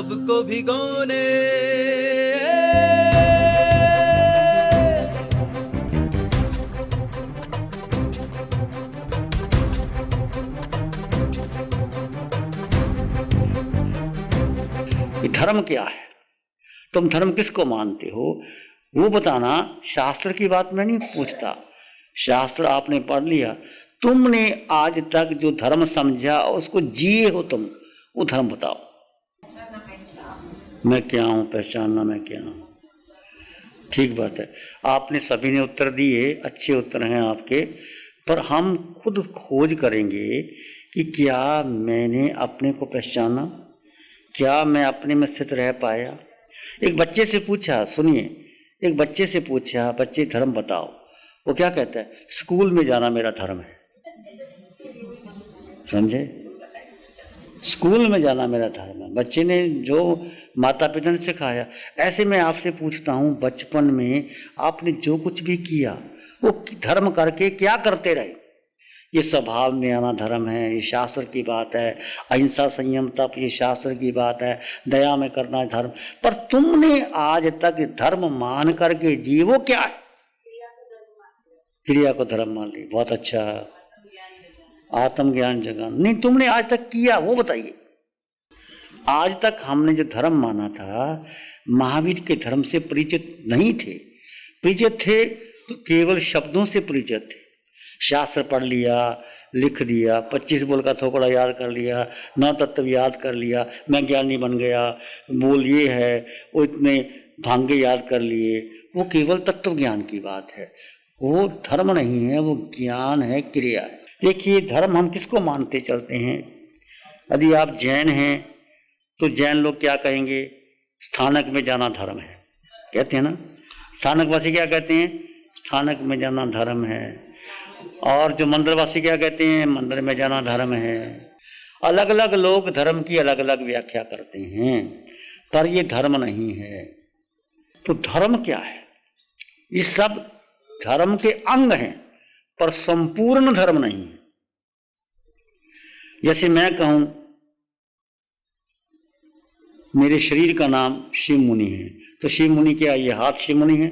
सबको भिगोने। धर्म क्या है, तुम धर्म किसको मानते हो वो बताना। शास्त्र की बात मैं नहीं पूछता, शास्त्र आपने पढ़ लिया, तुमने आज तक जो धर्म समझा उसको जिए हो तुम, वो धर्म बताओ। मैं क्या हूं, पहचानना मैं क्या हूं। ठीक बात है, आपने सभी ने उत्तर दिए, अच्छे उत्तर हैं आपके, पर हम खुद खोज करेंगे कि क्या मैंने अपने को पहचाना, क्या मैं अपने में स्थित रह पाया। एक बच्चे से पूछा, सुनिए, एक बच्चे से पूछा, बच्चे धर्म बताओ, वो क्या कहता है, स्कूल में जाना मेरा धर्म है। समझे, स्कूल में जाना मेरा धर्म है। बच्चे ने जो माता पिता ने सिखाया। ऐसे मैं आपसे पूछता हूं, बचपन में आपने जो कुछ भी किया वो धर्म करके क्या करते रहे। ये स्वभाव में आना धर्म है, ये शास्त्र की बात है। अहिंसा संयम तप, ये शास्त्र की बात है। दया में करना धर्म। पर तुमने आज तक धर्म मान करके जी वो क्या है, क्रिया को धर्म मान ली। बहुत अच्छा, आत्मज्ञान जगान नहीं तुमने आज तक किया वो बताइए। आज तक हमने जो धर्म माना था, महावीर के धर्म से परिचित नहीं थे। परिचित थे तो केवल शब्दों से परिचित थे। शास्त्र पढ़ लिया, लिख दिया, 25 बोल का थोकड़ा याद कर लिया, 9 तत्व याद कर लिया, मैं ज्ञानी बन गया, बोल ये है, वो इतने भांगे याद कर लिए। वो केवल तत्व ज्ञान की बात है, वो धर्म नहीं है, वो ज्ञान है, क्रिया है। देखिए, धर्म हम किसको मानते चलते हैं। यदि आप जैन हैं तो जैन लोग क्या कहेंगे, स्थानक में जाना धर्म है, कहते हैं ना। स्थानकवासी क्या कहते हैं, स्थानक में जाना धर्म है। और जो मंदिरवासी क्या कहते हैं, मंदिर में जाना धर्म है। अलग अलग लोग धर्म की अलग अलग व्याख्या करते हैं, पर ये धर्म नहीं है। तो धर्म क्या है, ये सब धर्म के अंग हैं, पर संपूर्ण धर्म नहीं है। जैसे मैं कहूं मेरे शरीर का नाम शिव मुनि है, तो शिव मुनि क्या, ये हाथ शिव मुनि है,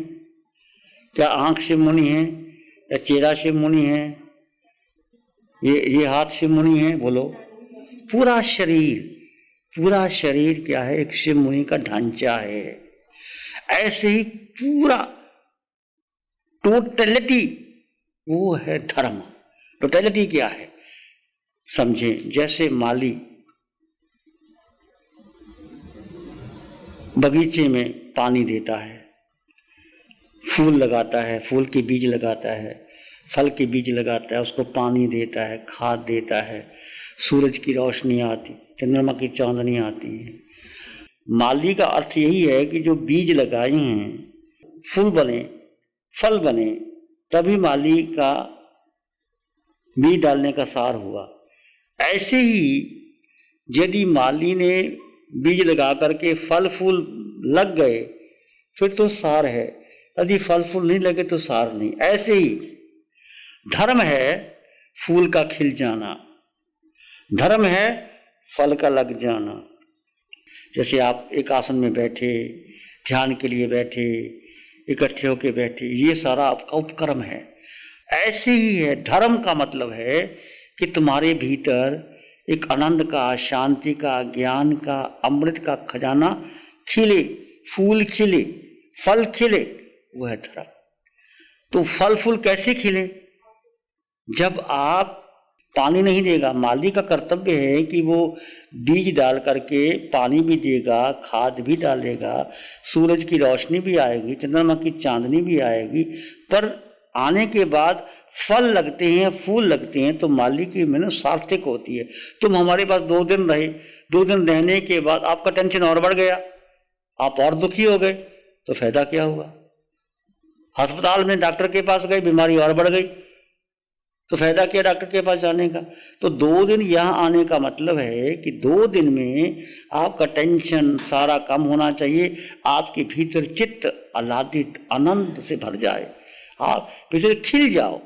क्या आंख शिव मुनि है, या चेहरा शिव मुनि है, ये हाथ शिव मुनि है, बोलो। पूरा शरीर क्या है, एक शिव मुनि का ढांचा है। ऐसे ही पूरा टोटलिटी वो है धर्म। टोटलिटी क्या है समझे, जैसे माली बगीचे में पानी देता है, फूल लगाता है, फूल के बीज लगाता है, फल के बीज लगाता है, उसको पानी देता है, खाद देता है, सूरज की रोशनी आती, चंद्रमा की चांदनी आती है। माली का अर्थ यही है कि जो बीज लगाए हैं फूल बने, फल बने, तभी माली का बीज डालने का सार हुआ। ऐसे ही यदि माली ने बीज लगा करके फल फूल लग गए फिर तो सार है, यदि फल फूल नहीं लगे तो सार नहीं। ऐसे ही धर्म है फूल का खिल जाना, धर्म है फल का लग जाना। जैसे आप एक आसन में बैठे, ध्यान के लिए बैठे, इकट्ठे होके बैठे, ये सारा आपका उपक्रम है। ऐसे ही है धर्म का मतलब है कि तुम्हारे भीतर एक आनंद का, शांति का, ज्ञान का, अमृत का खजाना खिले, फूल खिले, फल खिले, वो है धर्म। तो फल फूल कैसे खिले, जब आप पानी नहीं देगा। माली का कर्तव्य है कि वो बीज डाल करके पानी भी देगा, खाद भी डालेगा, सूरज की रोशनी भी आएगी, चंद्रमा की चांदनी भी आएगी, पर आने के बाद फल लगते हैं, फूल लगते हैं, तो माली की मेहनत सार्थक होती है। तुम हमारे पास 2 दिन रहे, 2 दिन रहने के बाद आपका टेंशन और बढ़ गया, आप और दुखी हो गए, तो फायदा क्या हुआ। अस्पताल में डॉक्टर के पास गए, बीमारी और बढ़ गई, तो फायदा क्या डॉक्टर के पास जाने का। तो 2 दिन यहां आने का मतलब है कि 2 दिन में आपका टेंशन सारा कम होना चाहिए, आपके भीतर चित्त आह्लादित आनंद से भर जाए, आप भीतर खिल जाओ,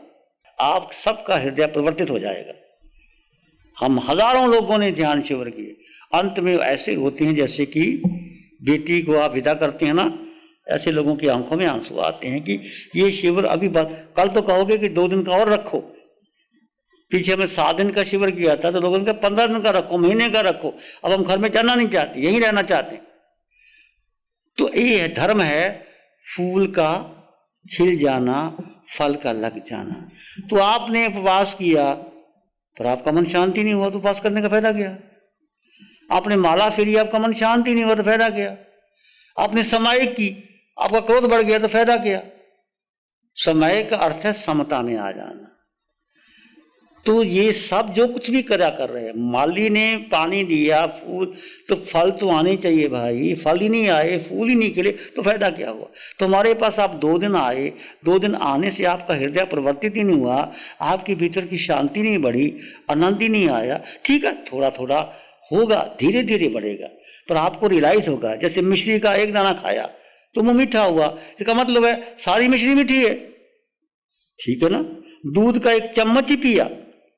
आप सबका हृदय परिवर्तित हो जाएगा। हम हजारों लोगों ने ध्यान शिविर किए, अंत में ऐसे होते हैं जैसे कि बेटी को आप विदा करते हैं ना, ऐसे लोगों की आंखों में आंसू आते हैं कि ये शिविर अभी कल तो कहोगे कि 2 दिन का और रखो, पीछे में 7 दिन का शिविर किया था तो लोगों ने कहा 15 दिन का रखो, महीने का रखो, अब हम घर में जाना नहीं चाहते, यहीं रहना चाहते हैं। तो ये धर्म है फूल का खिल जाना, फल का लग जाना। तो आपने उपवास किया पर आपका मन शांति नहीं हुआ तो उपवास करने का फायदा क्या? आपने माला फेरी, आपका मन शांति नहीं हुआ तो फायदा क्या? आपने समायिक की, आपका क्रोध बढ़ गया तो फायदा क्या? समय का अर्थ है समता में आ जाना। तो ये सब जो कुछ भी करा कर रहे हैं, माली ने पानी दिया, फूल, तो फल तो आने चाहिए भाई, फल ही नहीं आए, फूल ही नहीं खिले तो फायदा क्या हुआ? तो हमारे पास आप 2 दिन आए, 2 दिन आने से आपका हृदय परिवर्तित ही नहीं हुआ, आपके भीतर की शांति नहीं बढ़ी, आनंद ही नहीं आया। ठीक है, थोड़ा थोड़ा होगा, धीरे धीरे बढ़ेगा, पर आपको रियलाइज होगा। जैसे मिश्री का 1 दाना खाया तो मुंह मीठा हुआ, इसका मतलब है सारी मिश्री मीठी है, ठीक है ना। दूध का 1 चम्मच ही पिया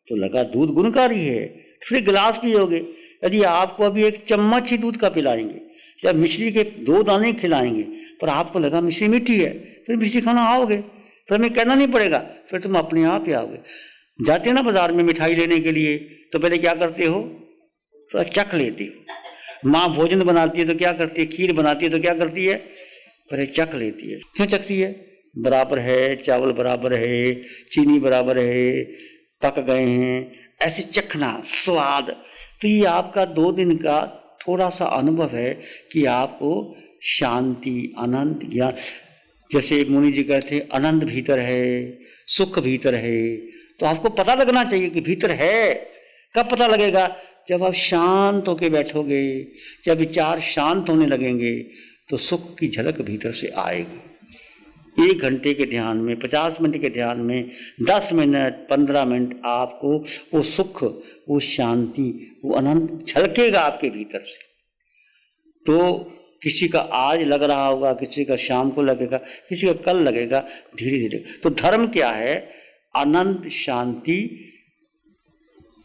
तो लगा दूध गुणकारी है, फिर गिलास पियोगे। यदि आपको अभी 1 चम्मच ही दूध का पिलाएंगे या मिश्री के 2 दाने खिलाएंगे पर आपको लगा मिश्री मीठी है, फिर मिश्री खाना आओगे, फिर हमें कहना नहीं पड़ेगा, फिर तुम अपने आप ही आओगे। जाते ना बाजार में मिठाई लेने के लिए तो पहले क्या करते हो? तो चख लेते हो। माँ भोजन बनाती है तो क्या करती है? खीर बनाती है तो क्या करती है? पहले चख लेती है। क्यों चखती है? बराबर है, चावल बराबर है, चीनी बराबर है, पक गए हैं, ऐसे चखना, स्वाद। तो ये आपका 2 दिन का थोड़ा सा अनुभव है कि आपको शांति, आनंद, ज्ञान, जैसे मुनि जी कहते हैं आनंद भीतर है, सुख भीतर है। तो आपको पता लगना चाहिए कि भीतर है। कब पता लगेगा? जब आप शांत होके बैठोगे, जब विचार शांत होने लगेंगे तो सुख की झलक भीतर से आएगी। 1 घंटे के ध्यान में, 50 मिनट के ध्यान में, 10 मिनट, 15 मिनट आपको वो सुख, वो शांति, वो आनंद झलकेगा आपके भीतर से। तो किसी का आज लग रहा होगा, किसी का शाम को लगेगा, किसी का कल लगेगा, धीरे धीरे। तो धर्म क्या है? आनंद, शांति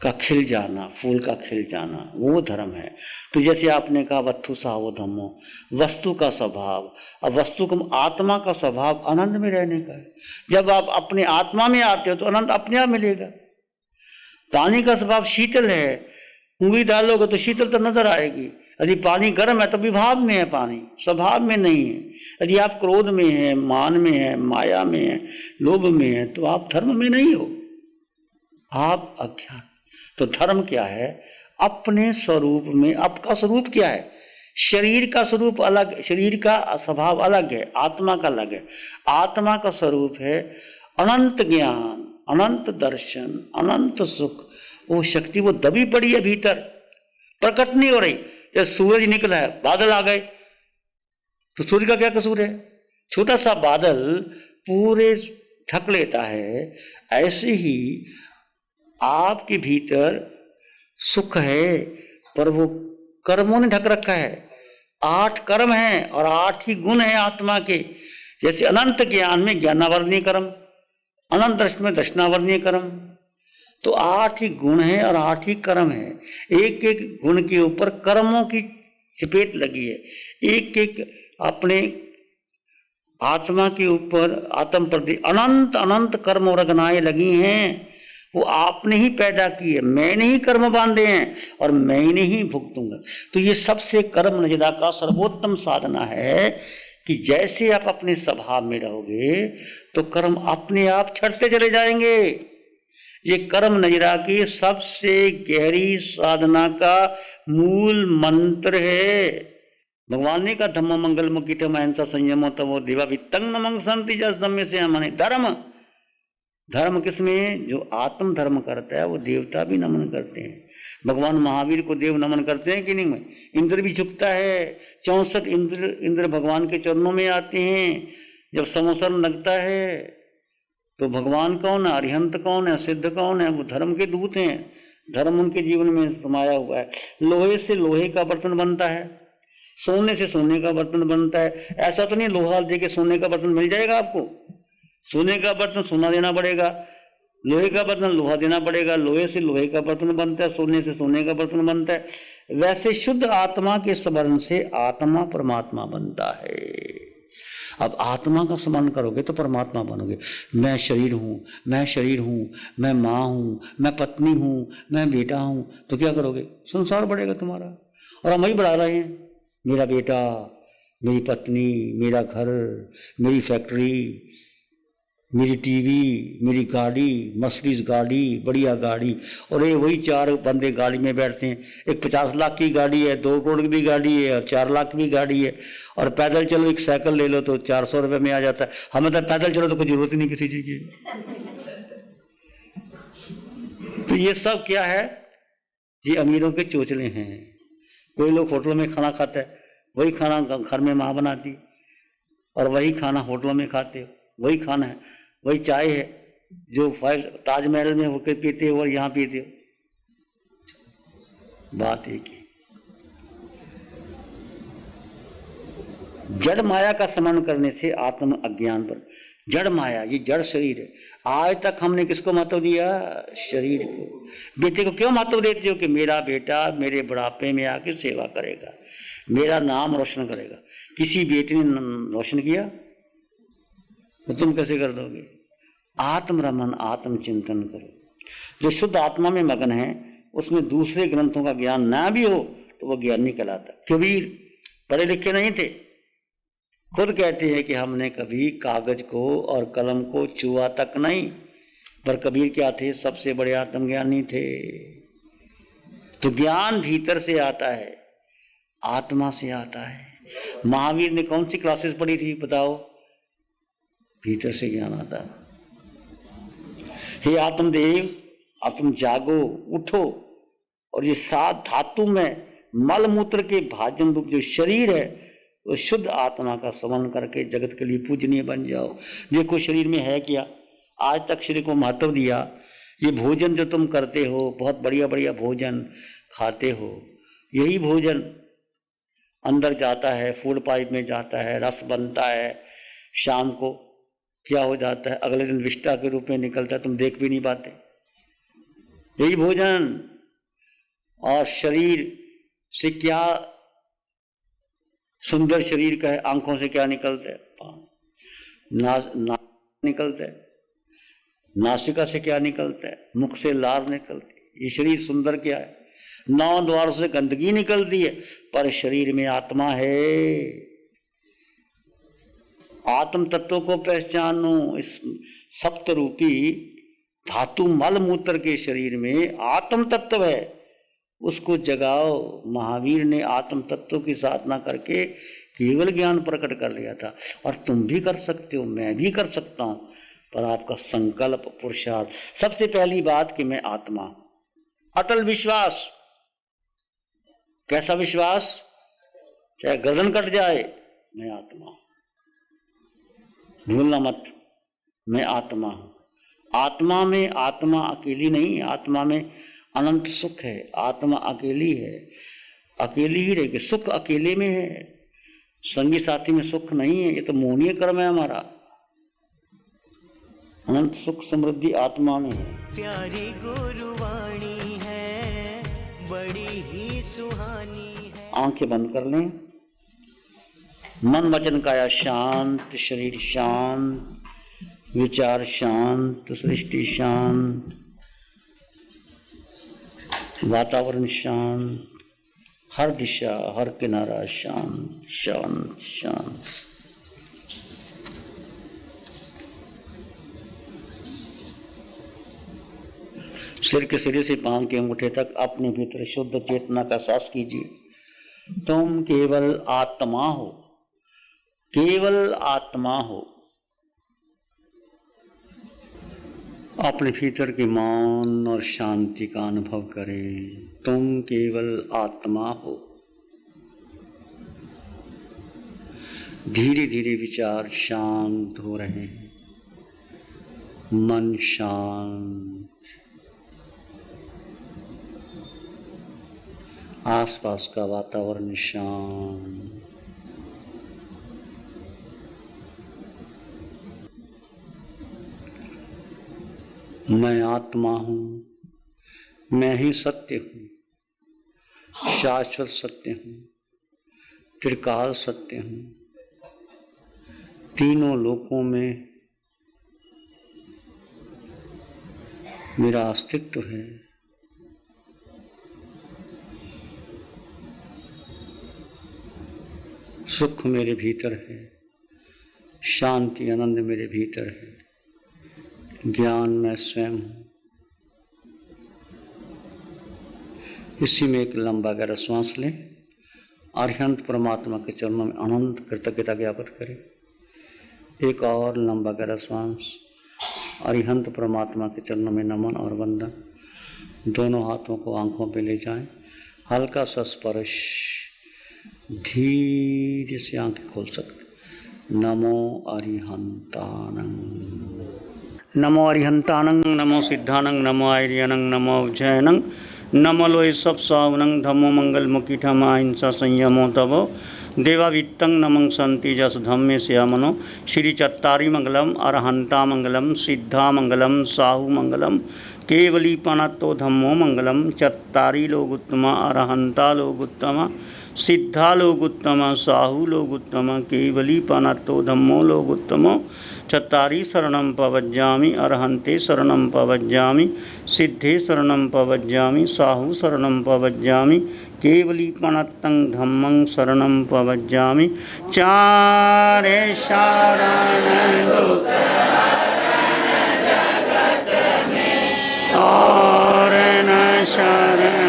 का खिल जाना, फूल का खिल जाना, वो धर्म है। तो जैसे आपने कहा वस्तु सावो धम्मो, वस्तु का स्वभाव। अब वस्तु का, आत्मा का स्वभाव आनंद में रहने का है। जब आप अपने आत्मा में आते हो तो आनंद अपने आप मिलेगा। पानी का स्वभाव शीतल है, उंगली डालोगे तो शीतल तो नजर आएगी। यदि पानी गर्म है तो विभाव में है, पानी स्वभाव में नहीं है। यदि आप क्रोध में है, मान में है, माया में है, लोभ में है, तो आप धर्म में नहीं हो, आप अज्ञान। तो धर्म क्या है? अपने स्वरूप में। आपका स्वरूप क्या है? शरीर का स्वरूप अलग, शरीर का स्वभाव अलग है, आत्मा का अलग है। आत्मा का स्वरूप है अनंत ज्ञान, अनंत दर्शन, अनंत सुख। वो शक्ति वो दबी पड़ी है भीतर, प्रकट नहीं हो रही। जब सूरज निकला है, बादल आ गए, तो सूर्य का क्या कसूर है? छोटा सा बादल पूरे ढक लेता है। ऐसे ही आपके भीतर सुख है पर वो कर्मों ने ढक रखा है। 8 कर्म हैं और 8 ही गुण हैं आत्मा के। जैसे अनंत ज्ञान में ज्ञानावर्णीय कर्म, अनंत दर्शन में दर्शनावर्णीय कर्म। तो 8 ही गुण हैं और 8 ही कर्म है। एक एक गुण के ऊपर कर्मों की चपेट लगी है। एक एक अपने आत्मा के ऊपर आत्म प्रति अनंत अनंत कर्म और रगनाएं लगी हैं। वो आपने ही पैदा की है, मैंने ही कर्म बांधे हैं और मैंने ही भुगतूंगा। तो ये सबसे कर्म नजरा का सर्वोत्तम साधना है कि जैसे आप अपने स्वभाव में रहोगे तो कर्म अपने आप छटते चले जाएंगे। ये कर्म नजरा की सबसे गहरी साधना का मूल मंत्र है। भगवान ने कहा धम्म मंगल मुकितम अहिंसा संयमो तवो देवा वित्तंग नमंग संति जसम्य से हमने। धर्म, धर्म किसमें? जो आत्म धर्म करता है वो देवता भी नमन करते हैं। भगवान महावीर को देव नमन करते हैं कि नहीं? में इंद्र भी झुकता है। 64 इंद्र भगवान के चरणों में आते हैं। जब समोसन लगता है तो भगवान कौन है? अरिहंत कौन है? सिद्ध कौन है? वो धर्म के दूत हैं। धर्म उनके जीवन में समाया हुआ है। लोहे से लोहे का बर्तन बनता है, सोने से सोने का बर्तन बनता है। ऐसा तो नहीं लोहा दे के सोने का बर्तन मिल जाएगा आपको। सोने का बर्तन सोना देना पड़ेगा, लोहे का बर्तन लोहा देना पड़ेगा। लोहे से लोहे का बर्तन बनता है, सोने से सोने का बर्तन बनता है। वैसे शुद्ध आत्मा के स्मरण से आत्मा परमात्मा बनता है। अब आत्मा का स्मरण करोगे तो परमात्मा बनोगे। मैं शरीर हूँ, मैं शरीर हूँ, मैं माँ हूँ, मैं पत्नी हूँ, मैं बेटा हूँ, तो क्या करोगे? संसार बढ़ेगा तुम्हारा। और हम वही बढ़ा रहे हैं, मेरा बेटा, मेरी पत्नी, मेरा घर, मेरी फैक्ट्री, मेरी टीवी, मेरी गाड़ी, मर्सिडीज गाड़ी, बढ़िया गाड़ी। और ये वही 4 बंदे गाड़ी में बैठते हैं। एक 50 लाख की गाड़ी है, 2 करोड़ की भी गाड़ी है, और 4 लाख की भी गाड़ी है। और पैदल चलो, एक साइकिल ले लो तो 400 रुपये में आ जाता है। हमें तो पैदल चलो तो कोई जरूरत ही नहीं किसी चीज की। तो ये सब क्या है? ये अमीरों के चोचले हैं। कोई लोग होटलों में खाना खाता है, वही खाना घर में माँ बनाती, और वही खाना होटलों में खाते हो, वही खाना है, वही चाय है जो ताजमहल में होकर पीते हो और यहाँ पीते हो। बात एक ही। जड़ माया का स्मरण करने से आत्म अज्ञान पर, जड़ माया, ये जड़ शरीर है। आज तक हमने किसको महत्व दिया? शरीर को। बेटे को क्यों महत्व देते हो? कि मेरा बेटा मेरे बुढ़ापे में आके सेवा करेगा, मेरा नाम रोशन करेगा। किसी बेटे ने रोशन किया तो तुम कैसे कर दोगे? आत्म रमन, आत्म चिंतन करो। जो शुद्ध आत्मा में मगन है, उसमें दूसरे ग्रंथों का ज्ञान ना भी हो तो वह ज्ञानी कहलाता। कबीर पढ़े लिखे नहीं थे, खुद कहते हैं कि हमने कभी कागज को और कलम को छुआ तक नहीं। पर कबीर क्या थे? सबसे बड़े आत्मज्ञानी थे। तो ज्ञान भीतर से आता है, आत्मा से आता है। महावीर ने कौन सी क्लासेस पढ़ी थी बताओ? भीतर से ज्ञान आता है। हे आत्मदेव, अब तुम जागो, उठो, और ये 7 धातु में मल मूत्र के भाजन रूप जो शरीर है, तो शुद्ध आत्मा का स्मरण करके जगत के लिए पूजनीय बन जाओ। देखो शरीर में है क्या? आज तक शरीर को महत्व दिया। ये भोजन जो तुम करते हो, बहुत बढ़िया बढ़िया भोजन खाते हो, यही भोजन अंदर जाता है, फूड पाइप में जाता है, रस बनता है, शाम को क्या हो जाता है? अगले दिन विष्टा के रूप में निकलता है, तुम देख भी नहीं पाते। यही भोजन। और शरीर से क्या सुंदर शरीर का है, आंखों से क्या निकलता है? निकलता है। नासिका से क्या निकलता है? मुख से लार निकलती है। ये शरीर सुंदर क्या है? 9 द्वार से गंदगी निकलती है, पर शरीर में आत्मा है। आत्म तत्व को पहचानो। इस सप्त रूपी धातु मल मूत्र के शरीर में आत्म तत्व है, उसको जगाओ। महावीर ने आत्म तत्व की साधना करके केवल ज्ञान प्रकट कर लिया था। और तुम भी कर सकते हो, मैं भी कर सकता हूं, पर आपका संकल्प, पुरुषार्थ। सबसे पहली बात कि मैं आत्मा, अटल विश्वास। कैसा विश्वास? चाहे गर्दन कट जाए, मैं आत्मा। भूलना मत, मैं आत्मा हूं। आत्मा में, आत्मा अकेली नहीं, आत्मा में अनंत सुख है। आत्मा अकेली है, अकेली ही रहेगी। सुख अकेले में है, संगी साथी में सुख नहीं है। ये तो मोहनीय कर्म है हमारा। अनंत सुख समृद्धि आत्मा में है। प्यारी गुरुवाणी है, बड़ी ही सुहानी है। आंखें बंद कर लें। मन वचन काया शांत, शरीर शांत, विचार शांत, सृष्टि शांत, वातावरण शांत, हर दिशा, हर किनारा शांत शांत शांत। सिर के सिरे से पांव के अंगूठे तक अपने भीतर शुद्ध चेतना का एहसास कीजिए। तुम केवल आत्मा हो, केवल आत्मा हो। अपने भीतर के मौन और शांति का अनुभव करें। तुम केवल आत्मा हो। धीरे धीरे विचार शांत हो रहे हैं, मन शांत, आसपास का वातावरण शांत। मैं आत्मा हूं, मैं ही सत्य हूं, शाश्वत सत्य हूँ, त्रिकाल सत्य हूँ, तीनों लोकों में मेरा अस्तित्व है। सुख मेरे भीतर है, शांति आनंद मेरे भीतर है, ज्ञान मैं स्वयं हूँ। इसी में एक लंबा गहरा श्वास लें, अरिहंत परमात्मा के चरणों में अनंत कृतज्ञता ज्ञापित करें। एक और लंबा गहरा श्वास, अरिहंत परमात्मा के चरणों में नमन और वंदन। दोनों हाथों को आंखों पे ले जाएं, हल्का सा स्पर्श, धीरे से आंखें खोल सकते। नमो अरिहंतानंग, नमो अरिहंतानंग, नमो सिद्धानंग, नमो आर्यनंग, नमो उज्जैनंग, नमो लोय सब सावनंग, धम्मो मंगल मुखी ठमा हिंसा संयमो तवो देवावित्तं नमं संति जस धम्मे श्यामनो। श्री चत्तारी मंगलम, अरहंता मंगलम, सिद्धा मंगलम, साहु मंगलम, केवली पनत्तो धम्मो मंगलम। चत्तारी लोग उत्तमा, अरहंता लोग उत्तमा, सिद्धा लोग उत्तमा, साहु लोग उत्तमा, केवली पनत्तो धम्मो लोग उत्तमो। चत्तारी शरणं पवज्जामि, अरहंते शरणं पवज्जामि, सिद्धे शरणं पवज्जामि, साहु शरणं पवज्जामि, केवली पनत्तं धम्मं शरणं पवज्जामि। चारे शरण और न शरण